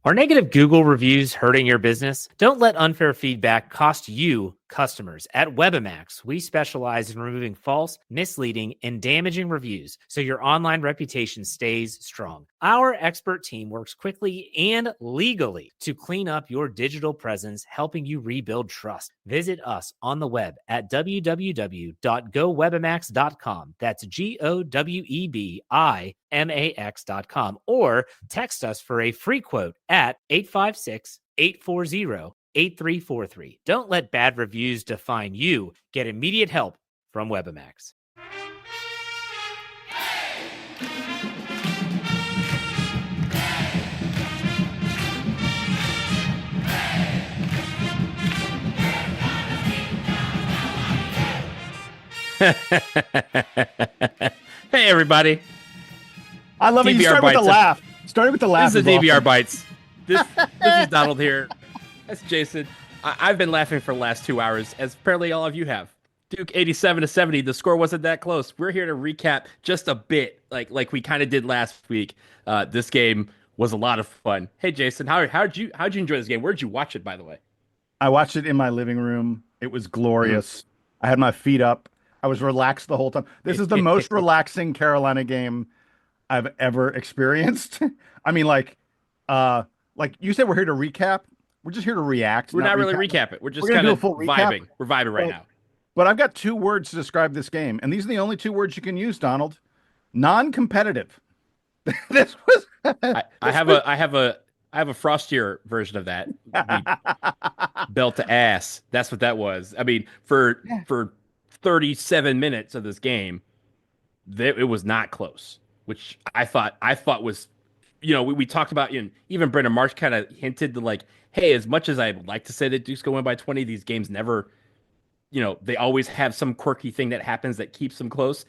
Are negative Google reviews hurting your business? Don't let unfair feedback cost you customers. At Webamax, we specialize in removing false, misleading, and damaging reviews so your online reputation stays strong. Our expert team works quickly and legally to clean up your digital presence, helping you rebuild trust. Visit us on the web at www.gowebamax.com. That's GOWEBIMAX.com, or text us for a free quote at 856-840-8343. Don't let bad reviews define you. Get immediate help from Webamax. Hey, everybody. I love it. You started with the laugh. Started with the laugh. This is the DBR Bites. This is Donald here. That's Jason. I've been laughing for the last 2 hours, as apparently all of you have. Duke 87-70. The score wasn't that close. We're here to recap just a bit, like we kind of did last week. This game was a lot of fun. Hey, Jason, how'd you enjoy this game? Where'd you watch it, by the way? I watched it in my living room. It was glorious. I had my feet up. I was relaxed the whole time. This is the most relaxing Carolina game I've ever experienced. I mean, like you said, we're here to recap. We're just here to react. We're not really recap it. We're just kind of vibing. We're vibing right now. But I've got 2 words to describe this game, and these are the only 2 words you can use, Donald. Non-competitive. This was. I have a frostier version of that. Belt to ass. That's what that was. I mean, for 37 minutes of this game, it was not close, which I thought was, we talked about, even Brendan Marsh kind of hinted to, like, hey, as much as I'd like to say that Duke's going to win by 20, these games never, they always have some quirky thing that happens that keeps them close.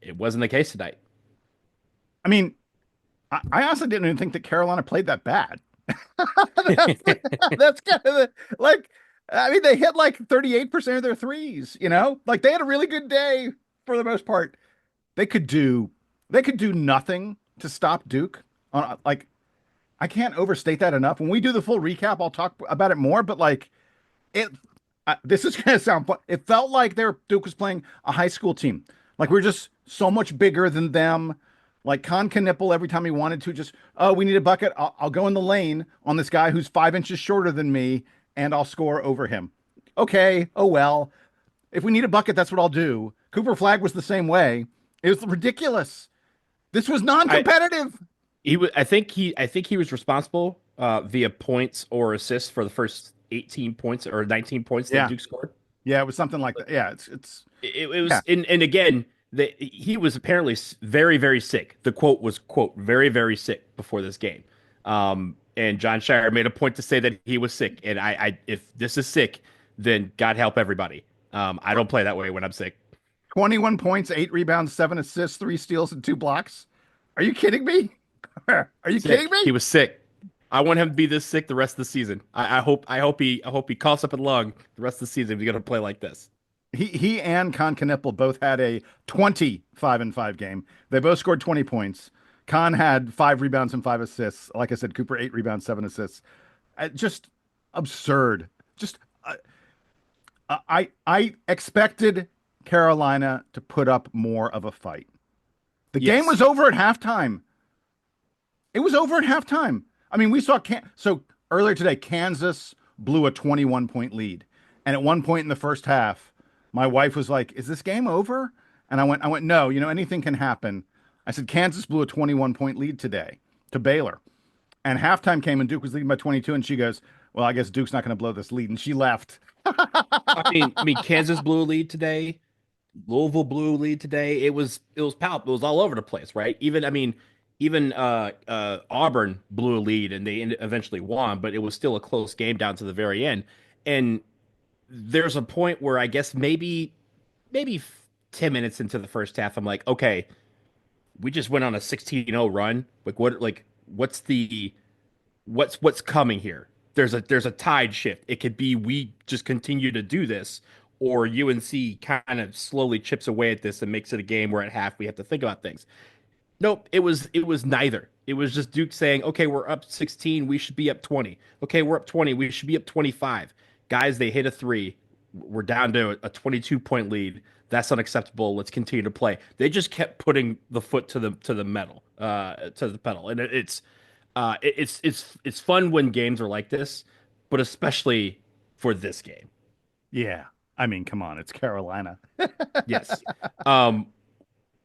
It wasn't the case tonight. I mean, I honestly didn't even think that Carolina played that bad. That's kind of I mean, they hit like 38% of their threes, like they had a really good day for the most part. They could do nothing to stop Duke. I can't overstate that enough. When we do the full recap, I'll talk about it more, but this is going to sound fun. It felt like Duke was playing a high school team. Like we're just so much bigger than them. Like Con can nipple every time he wanted to. Just, oh, we need a bucket. I'll go in the lane on this guy who's 5 inches shorter than me, and I'll score over him. Okay, oh well. If we need a bucket, that's what I'll do. Cooper Flagg was the same way. It was ridiculous. This was non-competitive. I think he was responsible via points or assists for the first 18 points or 19 points that Duke scored. Yeah, it was something like that. Yeah, it was, and again. He was apparently very, very sick. The quote was, quote, very, very sick before this game. And John Shire made a point to say that he was sick. And if this is sick, then God help everybody. I don't play that way when I'm sick. 21 points, 8 rebounds, 7 assists, 3 steals, and 2 blocks. Are you kidding me? Are you kidding me? He was sick. I want him to be this sick the rest of the season. I hope he coughs up a lung the rest of the season if he's going to play like this. He and Con Knippel both had a 25-5 game. They both scored 20 points. Con had 5 rebounds and 5 assists. Like I said, Cooper 8 rebounds, 7 assists. Just absurd. Just I expected Carolina to put up more of a fight. The game was over at halftime. It was over at halftime. I mean, we saw so earlier today, Kansas blew a 21-point lead, and at one point in the first half, my wife was like, "Is this game over?" And I went, "No, anything can happen." I said, "Kansas blew a 21-point lead today to Baylor." And halftime came and Duke was leading by 22, and she goes, "Well, I guess Duke's not going to blow this lead." And she left. I mean, Kansas blew a lead today. Louisville blew a lead today. It was palpable. It was all over the place, right? Even Auburn blew a lead and they eventually won, but it was still a close game down to the very end. And there's a point where I guess maybe 10 minutes into the first half, I'm like, okay, we just went on a 16-0 run. What's coming here? There's a tide shift. It could be we just continue to do this, or UNC kind of slowly chips away at this and makes it a game where at half we have to think about things. Nope, it was neither. It was just Duke saying, "Okay, we're up 16, we should be up 20. Okay, we're up 20, we should be up 25." Guys, they hit a three. We're down to a 22-point lead. That's unacceptable. Let's continue to play. They just kept putting the foot to the metal, to the pedal, and it's fun when games are like this, but especially for this game. Yeah. I mean, come on, it's Carolina. Yes. Um,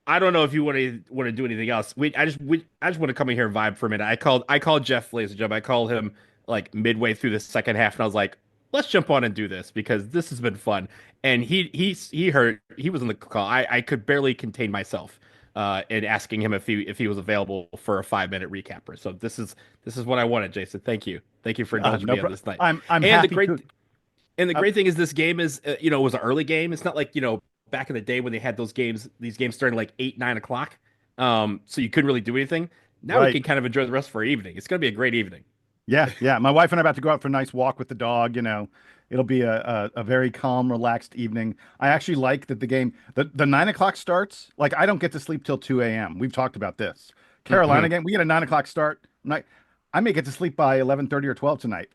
I don't know if you want to do anything else. I just want to come in here and vibe for a minute. I called Jeff Laserjump. I called him like midway through the second half, and I was like, let's jump on and do this because this has been fun. And he heard he was on the call. I could barely contain myself in asking him if he was available for a 5-minute recapper. So this is what I wanted, Jason. Thank you for indulging me on this night. I'm and happy the great to. and the great thing is this game is it was an early game. It's not like back in the day when they had these games starting like 8, 9 o'clock. So you couldn't really do anything. Now we Right. can kind of enjoy the rest of our evening. It's going to be a great evening. Yeah, yeah. My wife and I are about to go out for a nice walk with the dog. It'll be a very calm, relaxed evening. I actually like that the 9 o'clock starts. Like I don't get to sleep till 2 a.m. We've talked about this. Carolina game, we get a 9 o'clock start. I may get to sleep by 11:30 or 12 tonight.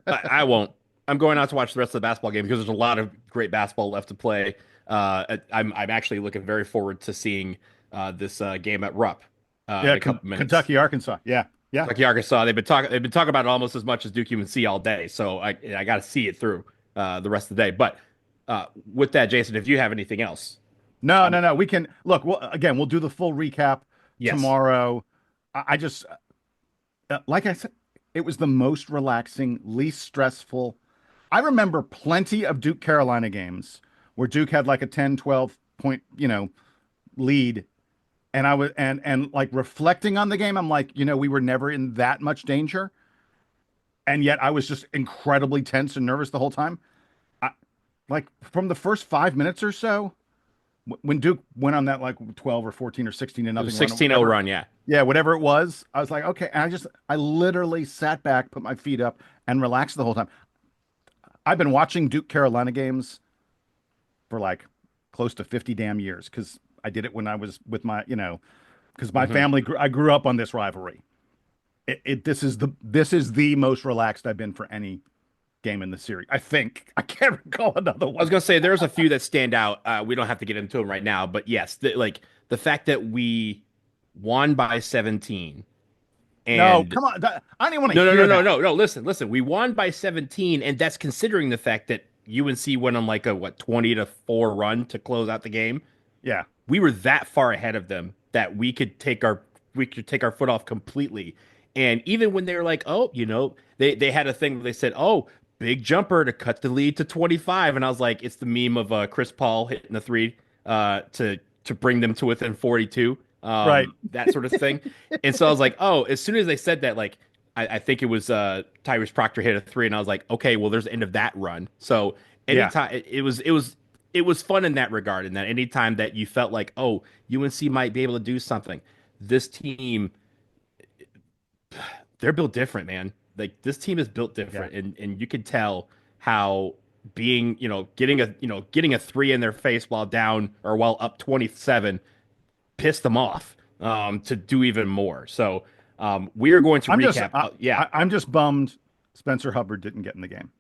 I won't. I'm going out to watch the rest of the basketball game because there's a lot of great basketball left to play. I'm actually looking very forward to seeing this game at Rupp in a couple minutes. Kentucky, Arkansas. Yeah, yeah. Kentucky, Arkansas. They've been talking about it almost as much as Duke UNC all day. So I got to see it through the rest of the day. But with that, Jason, if you have anything else, No. We can look. We'll do the full recap Yes. tomorrow. I just like I said, it was the most relaxing, least stressful. I remember plenty of Duke Carolina games where Duke had like a 10, 12 point, lead. And I was and like reflecting on the game, I'm like, we were never in that much danger. And yet I was just incredibly tense and nervous the whole time. Like from the first 5 minutes or so, when Duke went on that like 12 or 14 or 16 and nothing 16-0 run, yeah. yeah, whatever it was, I was like, okay. And I literally sat back, put my feet up, and relaxed the whole time. I've been watching Duke Carolina games for like close to 50 damn years because I did it when I was with my, because my family, I grew up on this rivalry. This is the most relaxed I've been for any game in the series. I think I can't recall another one. I was gonna say there's a few that stand out. We don't have to get into them right now, but yes, the fact that we won by 17. And No, come on. I don't even want to hear that. No. Listen. We won by 17, and that's considering the fact that UNC went on like a 20-4 run to close out the game. Yeah. We were that far ahead of them that we could take our foot off completely. And even when they were like, oh, they had a thing where they said, oh, big jumper to cut the lead to 25, and I was like, it's the meme of Chris Paul hitting the three to bring them to within 42. Right. That sort of thing. And so I was like, oh, as soon as they said that, like, I think it was Tyrese Proctor hit a three, and I was like, okay, well, there's the end of that run. So anytime it was fun in that regard, and that anytime that you felt like, oh, UNC might be able to do something, this team, they're built different, man. Like this team is built different, and you could tell how being, getting a three in their face while down or while up 27 pissed them off to do even more. So we are going to recap. I'm just bummed Spencer Hubbard didn't get in the game.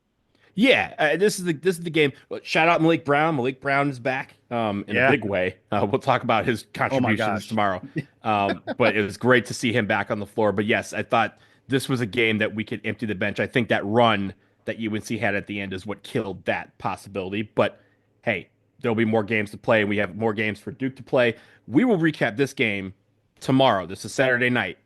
Yeah, this is the game. Shout out Malik Brown. Malik Brown is back in a big way. We'll talk about his contributions tomorrow. But it was great to see him back on the floor. But yes, I thought this was a game that we could empty the bench. I think that run that UNC had at the end is what killed that possibility. But hey, there'll be more games to play, and we have more games for Duke to play. We will recap this game tomorrow. This is Saturday night.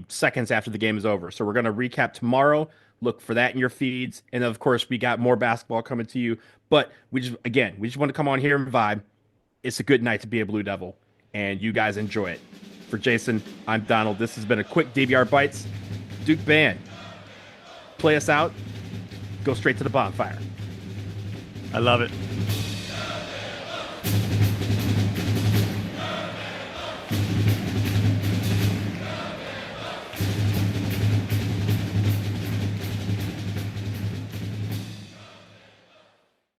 Seconds after the game is over. So we're going to recap tomorrow. Look for that in your feeds. And of course, we got more basketball coming to you. But we just want to come on here and vibe. It's a good night to be a Blue Devil, and you guys enjoy it. For Jason, I'm Donald. This has been a quick DBR Bites. Duke Band, play us out. Go straight to the bonfire. I love it.